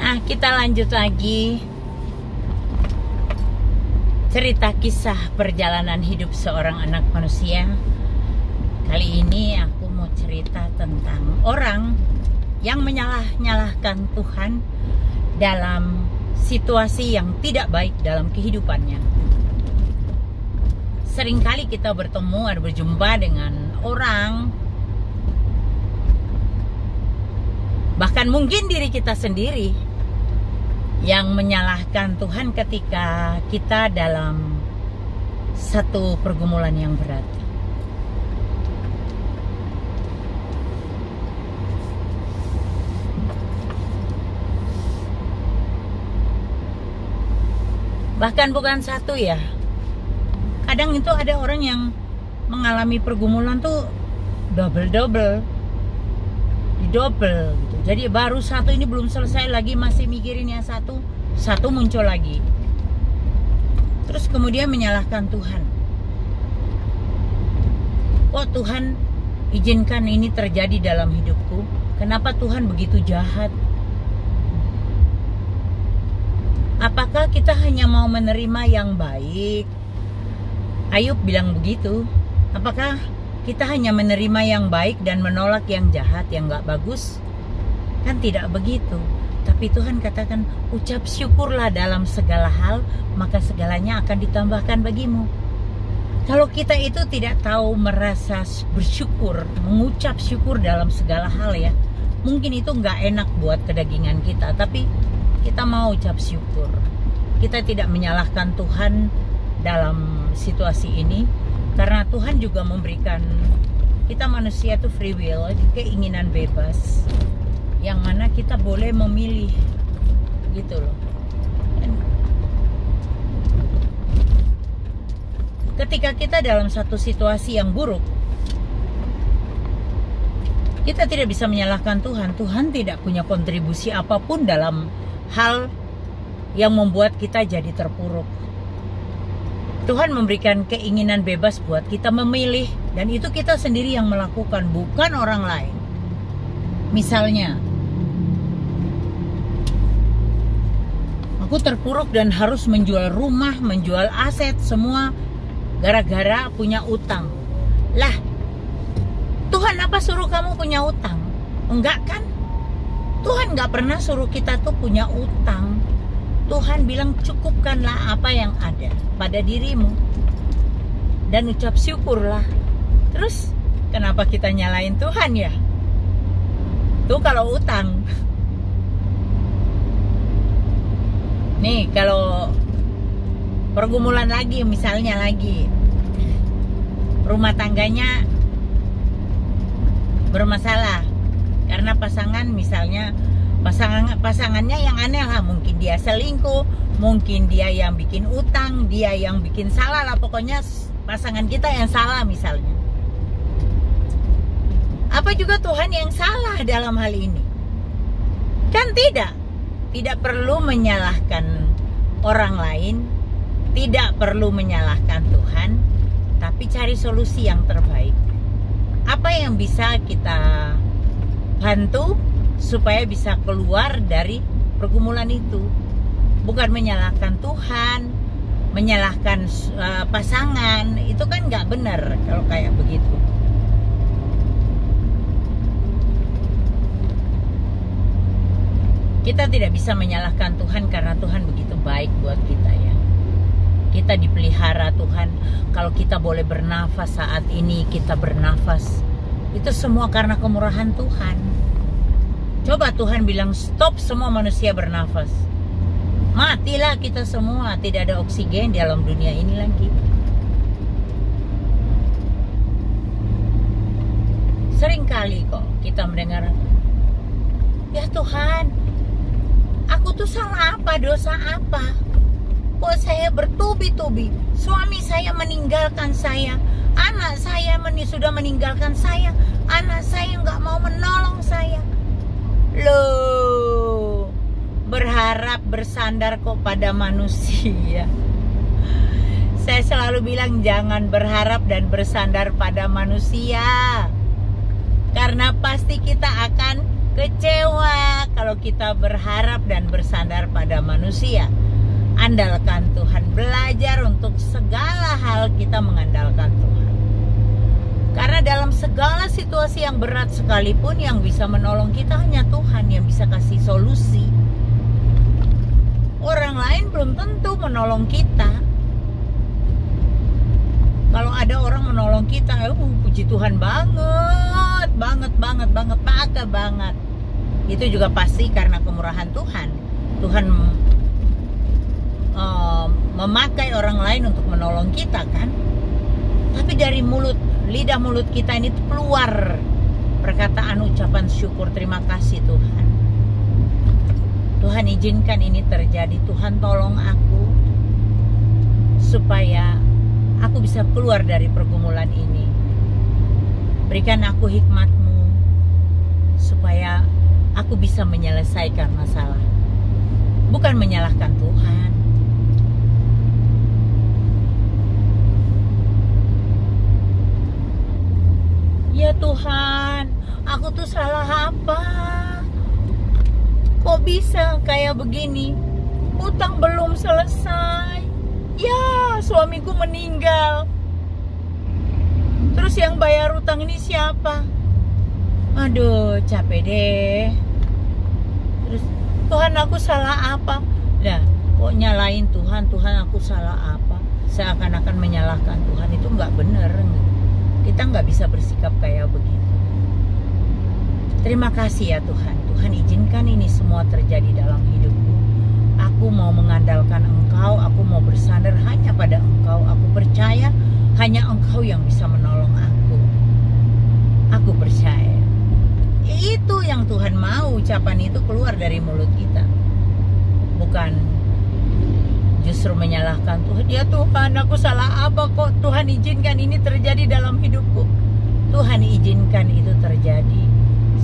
Nah, kita lanjut lagi cerita kisah perjalanan hidup seorang anak manusia. Kali ini aku mau cerita tentang orang yang menyalah-nyalahkan Tuhan dalam situasi yang tidak baik dalam kehidupannya. Seringkali kita bertemu atau berjumpa dengan orang, bahkan mungkin diri kita sendiri, yang menyalahkan Tuhan ketika kita dalam satu pergumulan yang berat. Bahkan bukan satu ya. Kadang itu ada orang yang mengalami pergumulan tuh double-double. Didouble gitu. Jadi baru satu ini belum selesai lagi masih mikirin yang satu muncul lagi. Terus kemudian menyalahkan Tuhan. Kok Tuhan izinkan ini terjadi dalam hidupku? Kenapa Tuhan begitu jahat? Apakah kita hanya mau menerima yang baik? Ayub bilang begitu. Apakah kita hanya menerima yang baik dan menolak yang jahat, yang gak bagus? Kan tidak begitu. Tapi Tuhan katakan, ucap syukurlah dalam segala hal, maka segalanya akan ditambahkan bagimu. Kalau kita itu tidak tahu merasa bersyukur, mengucap syukur dalam segala hal ya, mungkin itu gak enak buat kedagingan kita. Tapi kita mau ucap syukur. Kita tidak menyalahkan Tuhan dalam situasi ini, karena Tuhan juga memberikan kita manusia itu free will, keinginan bebas, yang mana kita boleh memilih gitu loh. Ketika kita dalam satu situasi yang buruk, kita tidak bisa menyalahkan Tuhan. Tuhan tidak punya kontribusi apapun dalam hal yang membuat kita jadi terpuruk. Tuhan memberikan keinginan bebas buat kita memilih, dan itu kita sendiri yang melakukan, bukan orang lain. Misalnya, aku terpuruk dan harus menjual rumah, menjual aset semua gara-gara punya utang. Lah, Tuhan apa suruh kamu punya utang? Enggak kan? Tuhan gak pernah suruh kita tuh punya utang. Tuhan bilang cukupkanlah apa yang ada pada dirimu dan ucap syukurlah. Terus kenapa kita nyalain Tuhan ya? Tuh kalau utang. Nih kalau pergumulan lagi, misalnya lagi rumah tangganya bermasalah karena pasangan, misalnya pasangannya yang aneh lah, mungkin dia selingkuh, mungkin dia yang bikin utang, dia yang bikin salah lah, pokoknya pasangan kita yang salah misalnya. Apa juga Tuhan yang salah dalam hal ini? Kan tidak perlu menyalahkan orang lain, tidak perlu menyalahkan Tuhan, tapi cari solusi yang terbaik. Apa yang bisa kita bantu supaya bisa keluar dari pergumulan itu? Bukan menyalahkan Tuhan, menyalahkan pasangan. Itu kan nggak benar kalau kayak begitu. Kita tidak bisa menyalahkan Tuhan karena Tuhan begitu baik buat kita ya. Kita dipelihara Tuhan. Kalau kita boleh bernafas saat ini, kita bernafas, itu semua karena kemurahan Tuhan. Coba Tuhan bilang stop semua manusia bernafas, matilah kita semua, tidak ada oksigen di dalam dunia ini lagi. Seringkali kok kita mendengar, ya Tuhan, aku tuh salah apa, dosa apa? Kok saya bertubi-tubi, suami saya meninggalkan saya, anak saya sudah meninggalkan saya, anak saya nggak mau menolong saya. Loh, berharap bersandar kok pada manusia. Saya selalu bilang jangan berharap dan bersandar pada manusia, karena pasti kita akan kecewa kalau kalau kita berharap dan bersandar pada manusia. Andalkan Tuhan, belajar untuk segala hal kita mengandalkan Tuhan. Karena dalam segala situasi yang berat sekalipun, yang bisa menolong kita hanya Tuhan, yang bisa kasih solusi. Orang lain belum tentu menolong kita. Kalau ada orang menolong kita, puji Tuhan banget, banget. Itu juga pasti karena kemurahan Tuhan. Tuhan memakai orang lain untuk menolong kita kan. Tapi dari lidah mulut kita ini keluar perkataan ucapan syukur, terima kasih Tuhan. Tuhan izinkan ini terjadi. Tuhan tolong aku supaya aku bisa keluar dari pergumulan ini. Berikan aku hikmat-Mu supaya aku bisa menyelesaikan masalah. Bukan menyalahkan Tuhan. Ya Tuhan, aku tuh salah apa? Kok bisa kayak begini? Utang belum selesai. Ya, suamiku meninggal. Terus yang bayar utang ini siapa? Aduh, capek deh. Terus, Tuhan aku salah apa? Nah, kok nyalain Tuhan? Tuhan aku salah apa? Seakan-akan menyalahkan Tuhan, itu nggak bener. Kita nggak bisa bersikap kayak begitu. Terima kasih ya Tuhan. Tuhan izinkan ini semua terjadi dalam hidupku. Aku mau mengandalkan Engkau, aku mau bersandar hanya pada Engkau. Aku percaya hanya Engkau yang bisa menolong aku. Aku percaya. Itu yang Tuhan mau, ucapan itu keluar dari mulut kita. Bukan justru menyalahkan Tuhan. Ya Tuhan, aku salah apa kok Tuhan izinkan ini terjadi dalam hidupku. Tuhan izinkan itu terjadi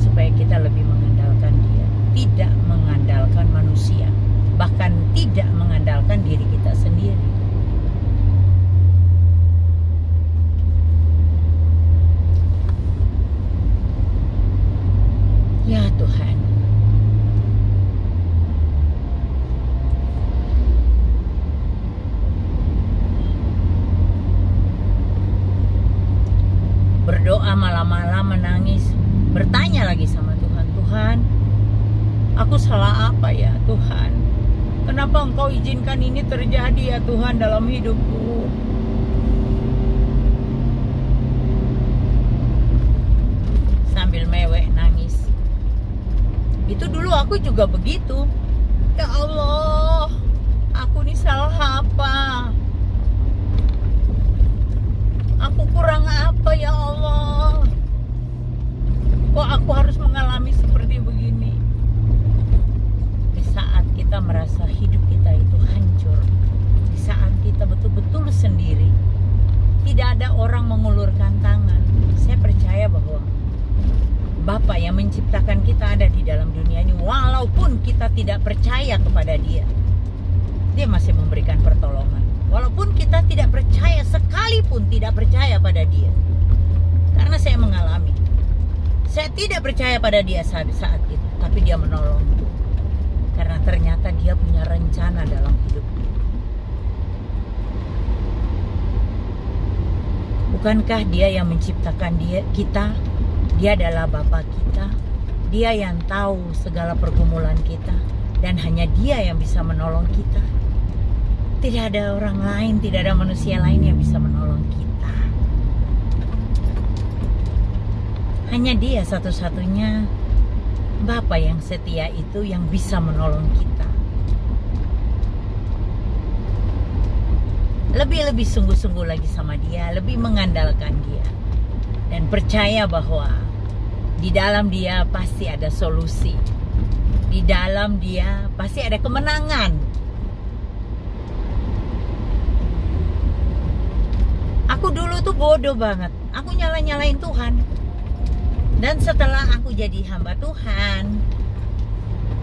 supaya kita lebih mengandalkan Dia, tidak mengandalkan manusia, bahkan tidak mengandalkan diri kita sendiri. Ya Tuhan, berdoa malam-malam, menangis, bertanya lagi sama Tuhan, Tuhan, aku salah apa ya Tuhan? Kenapa Engkau izinkan ini terjadi ya Tuhan dalam hidupku? Sambil mewek nangis. Itu dulu aku juga begitu. Ya Allah, aku ini salah apa? Aku kurang apa ya Allah? Kok aku harus mengalami seperti begini? Di saat kita merasa hidup kita itu hancur, di saat kita betul-betul sendiri, tidak ada orang mengulurkan tangan, saya percaya bahwa Bapa yang menciptakan kita ada di dalam dunia ini. Walaupun kita tidak percaya kepada Dia, Dia masih memberikan pertolongan. Walaupun kita tidak percaya, sekalipun tidak percaya pada Dia. Karena saya mengalami, saya tidak percaya pada Dia saat itu, tapi Dia menolong. Karena ternyata Dia punya rencana dalam hidup. Bukankah Dia yang menciptakan kita? Dia adalah Bapa kita. Dia yang tahu segala pergumulan kita, dan hanya Dia yang bisa menolong kita. Tidak ada orang lain, tidak ada manusia lain yang bisa menolong kita. Hanya Dia satu-satunya Bapa yang setia itu yang bisa menolong kita. Lebih-lebih sungguh-sungguh lagi sama Dia, lebih mengandalkan Dia, dan percaya bahwa di dalam Dia pasti ada solusi. Di dalam Dia pasti ada kemenangan. Aku dulu tuh bodoh banget. Aku nyalain Tuhan. Dan setelah aku jadi hamba Tuhan,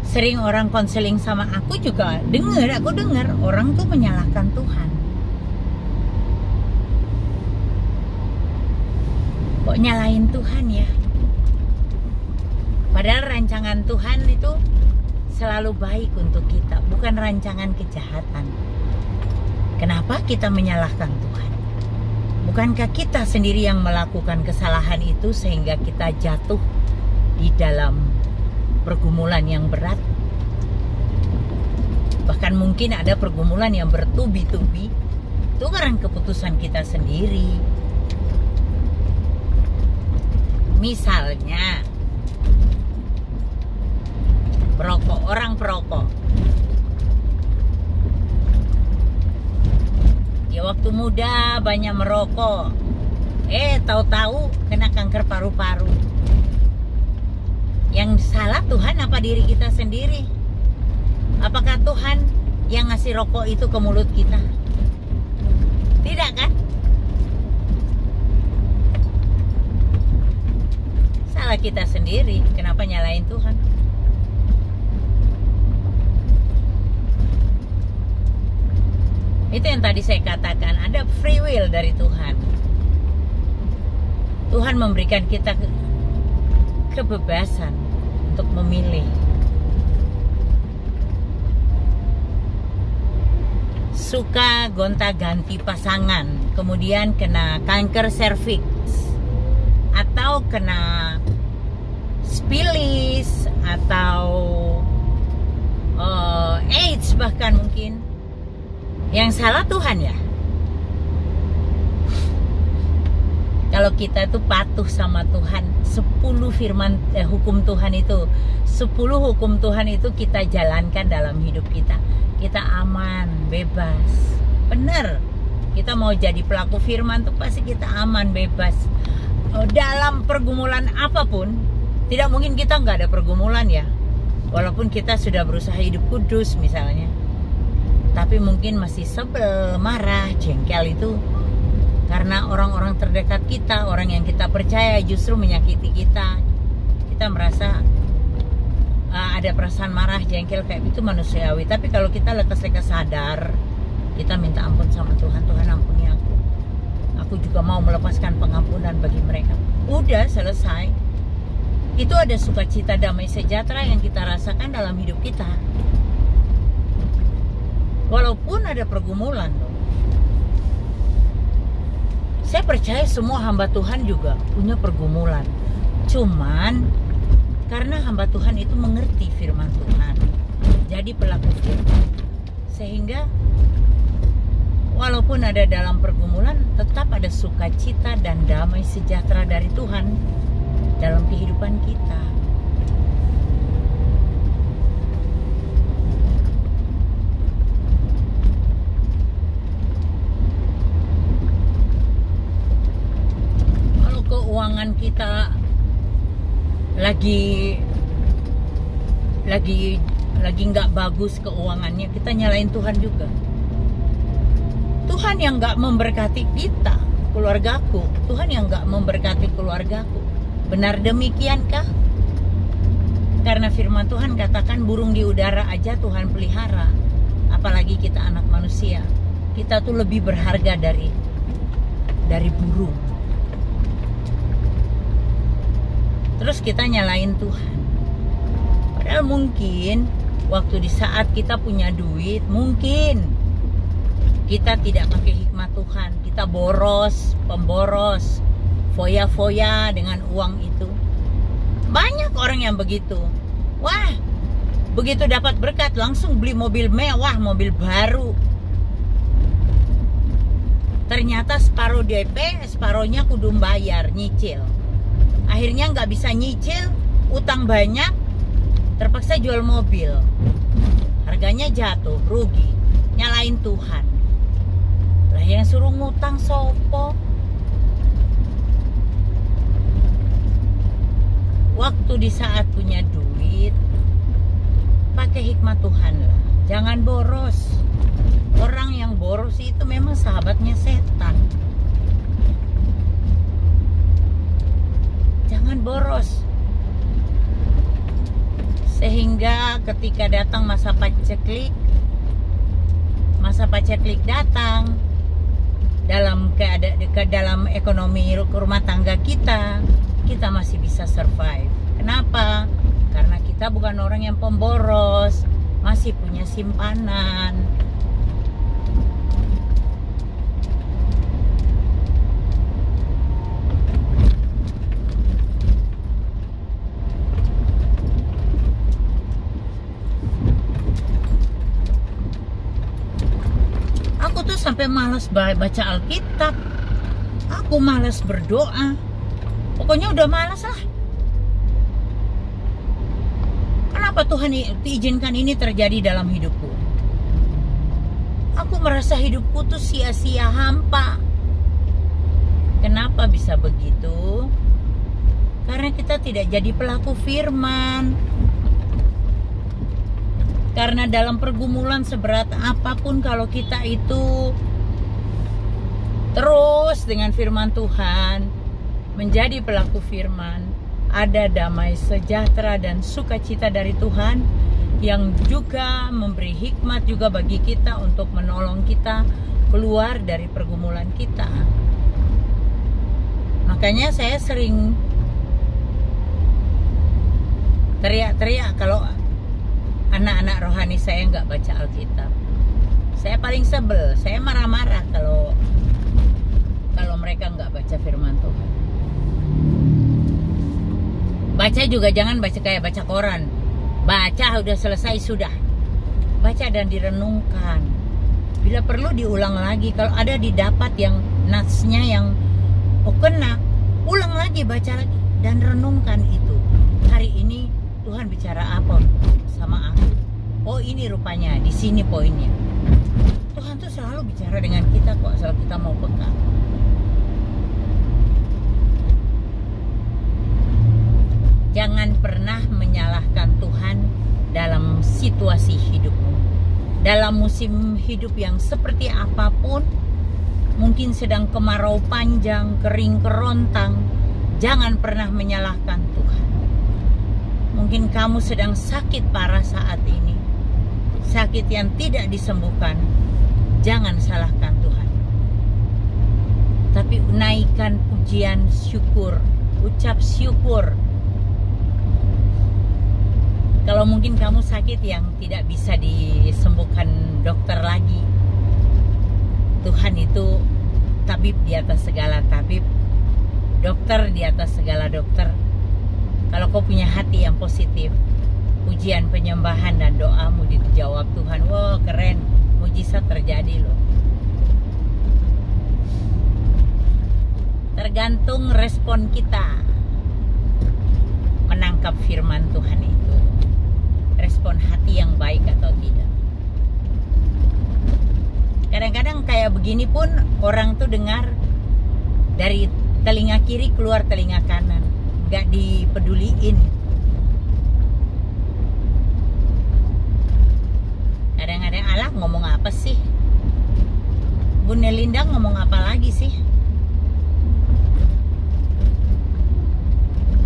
sering orang konseling sama aku juga aku dengar orang tuh menyalahkan Tuhan. Kok nyalain Tuhan ya? Padahal rancangan Tuhan itu selalu baik untuk kita, bukan rancangan kejahatan. Kenapa kita menyalahkan Tuhan? Bukankah kita sendiri yang melakukan kesalahan itu sehingga kita jatuh di dalam pergumulan yang berat? Bahkan mungkin ada pergumulan yang bertubi-tubi. Itu karena keputusan kita sendiri. Misalnya orang perokok. Ya waktu muda banyak merokok. Tahu-tahu kena kanker paru-paru. Yang salah Tuhan apa diri kita sendiri? Apakah Tuhan yang ngasih rokok itu ke mulut kita? Tidak kan? Salah kita sendiri. Kenapa nyalain Tuhan? Itu yang tadi saya katakan, ada free will dari Tuhan. Tuhan memberikan kita kebebasan untuk memilih. Suka gonta-ganti pasangan, kemudian kena kanker serviks, atau kena spilis, atau AIDS bahkan mungkin. Yang salah Tuhan ya. Kalau kita tuh patuh sama Tuhan, 10 firman hukum Tuhan itu, 10 hukum Tuhan itu kita jalankan dalam hidup kita, kita aman, bebas. Bener. Kita mau jadi pelaku firman tuh pasti kita aman, bebas. Dalam pergumulan apapun, tidak mungkin kita nggak ada pergumulan ya. Walaupun kita sudah berusaha hidup kudus misalnya. Tapi mungkin masih sebel, marah, jengkel itu karena orang-orang terdekat kita, orang yang kita percaya justru menyakiti kita. Kita merasa ada perasaan marah, jengkel kayak itu manusiawi. Tapi kalau kita lekas-lekas sadar, kita minta ampun sama Tuhan. Tuhan ampuni aku. Aku juga mau melepaskan pengampunan bagi mereka. Udah selesai. Itu ada sukacita, damai sejahtera yang kita rasakan dalam hidup kita. Walaupun ada pergumulan. Saya percaya semua hamba Tuhan juga punya pergumulan. Cuman karena hamba Tuhan itu mengerti firman Tuhan, jadi pelaku firman, sehingga walaupun ada dalam pergumulan, tetap ada sukacita dan damai sejahtera dari Tuhan dalam kehidupan kita. Keuangan kita lagi nggak bagus keuangannya, kita nyalain Tuhan juga. Tuhan yang nggak memberkati kita, keluargaku. Tuhan yang nggak memberkati keluargaku. Benar demikiankah? Karena firman Tuhan katakan burung di udara aja Tuhan pelihara, apalagi kita anak manusia. Kita tuh lebih berharga dari burung. Terus kita nyalain Tuhan. Padahal mungkin waktu di saat kita punya duit, mungkin kita tidak pakai hikmat Tuhan. Kita boros, pemboros, foya-foya dengan uang itu. Banyak orang yang begitu. Wah, begitu dapat berkat langsung beli mobil mewah, mobil baru. Ternyata separuh DP, separuhnya kudu bayar, nyicil. Akhirnya nggak bisa nyicil, utang banyak, terpaksa jual mobil. Harganya jatuh, rugi, nyalain Tuhan. Lah yang suruh ngutang sopo? Waktu di saat punya duit, pakai hikmat Tuhan lah. Jangan boros. Orang yang boros itu memang sahabatnya setan. Jangan boros. Sehingga ketika datang masa paceklik datang dalam ekonomi rumah tangga kita masih bisa survive. Kenapa? Karena kita Kita bukan orang yang pemboros, masih punya simpanan. Aku tuh sampai malas baca Alkitab. Aku malas berdoa. Pokoknya udah malas lah. Kenapa Tuhan izinkan ini terjadi dalam hidupku? Aku merasa hidupku tuh sia-sia, hampa. Kenapa bisa begitu? Karena kita tidak jadi pelaku firman. Karena dalam pergumulan seberat apapun, kalau kita itu terus dengan firman Tuhan, menjadi pelaku firman, ada damai sejahtera dan sukacita dari Tuhan yang juga memberi hikmat juga bagi kita untuk menolong kita keluar dari pergumulan kita. Makanya saya sering teriak-teriak kalau anak-anak rohani saya nggak baca Alkitab. Saya paling sebel, saya marah-marah kalau mereka nggak baca firman Tuhan. Baca juga jangan baca kayak baca koran. Baca udah selesai sudah. Baca dan direnungkan. Bila perlu diulang lagi. Kalau ada didapat yang natsnya yang kena, ulang lagi, baca lagi dan renungkan itu. Hari ini Tuhan bicara apa sama aku? Oh, ini rupanya di sini poinnya. Tuhan tuh selalu bicara dengan kita kok, asal kita mau peka. Jangan pernah menyalahkan Tuhan dalam situasi hidupmu. Dalam musim hidup yang seperti apapun, mungkin sedang kemarau panjang, kering kerontang, jangan pernah menyalahkan Tuhan. Mungkin kamu sedang sakit parah saat ini, sakit yang tidak disembuhkan, jangan salahkan Tuhan. Tapi naikkan pujian syukur, ucap syukur. Kalau mungkin kamu sakit yang tidak bisa disembuhkan dokter lagi, Tuhan itu tabib di atas segala tabib, dokter di atas segala dokter. Kalau kau punya hati yang positif, pujian, penyembahan dan doamu dijawab Tuhan. Wow, keren, mujizat terjadi loh. Tergantung respon kita menangkap firman Tuhan itu. Respon hati yang baik atau tidak. Kadang-kadang kayak begini pun orang tuh dengar dari telinga kiri keluar telinga kanan, gak dipeduliin. Kadang-kadang Allah ngomong apa sih? Bunda Linda ngomong apa lagi sih?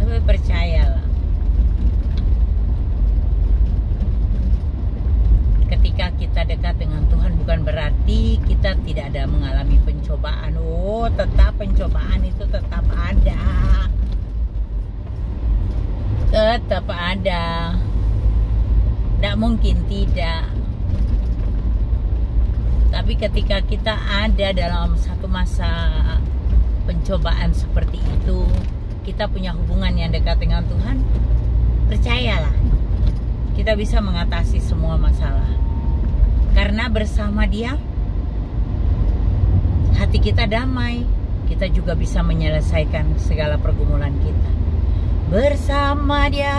Tapi percayalah, ketika kita dekat dengan Tuhan bukan berarti kita tidak ada mengalami pencobaan. Oh, tetap pencobaan itu tetap ada. Tetap ada. Tidak mungkin tidak. Tapi ketika kita ada dalam satu masa pencobaan seperti itu, kita punya hubungan yang dekat dengan Tuhan, percayalah, kita bisa mengatasi semua masalah. Karena bersama Dia, hati kita damai. Kita juga bisa menyelesaikan segala pergumulan kita. Bersama Dia,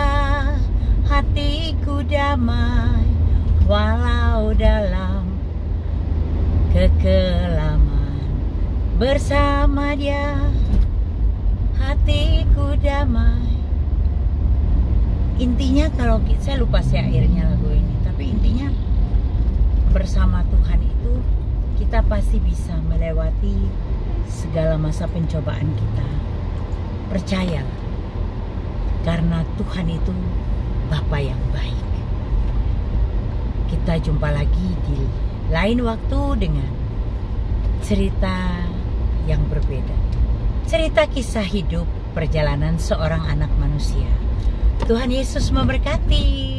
hatiku damai, walau dalam kekelaman. Bersama Dia, hatiku damai. Intinya kalau saya lupa syairnya lagu ini, tapi intinya bersama Tuhan itu kita pasti bisa melewati segala masa pencobaan kita. Percayalah, karena Tuhan itu Bapa yang baik. Kita jumpa lagi di lain waktu dengan cerita yang berbeda. Cerita kisah hidup perjalanan seorang anak manusia. Tuhan Yesus memberkati.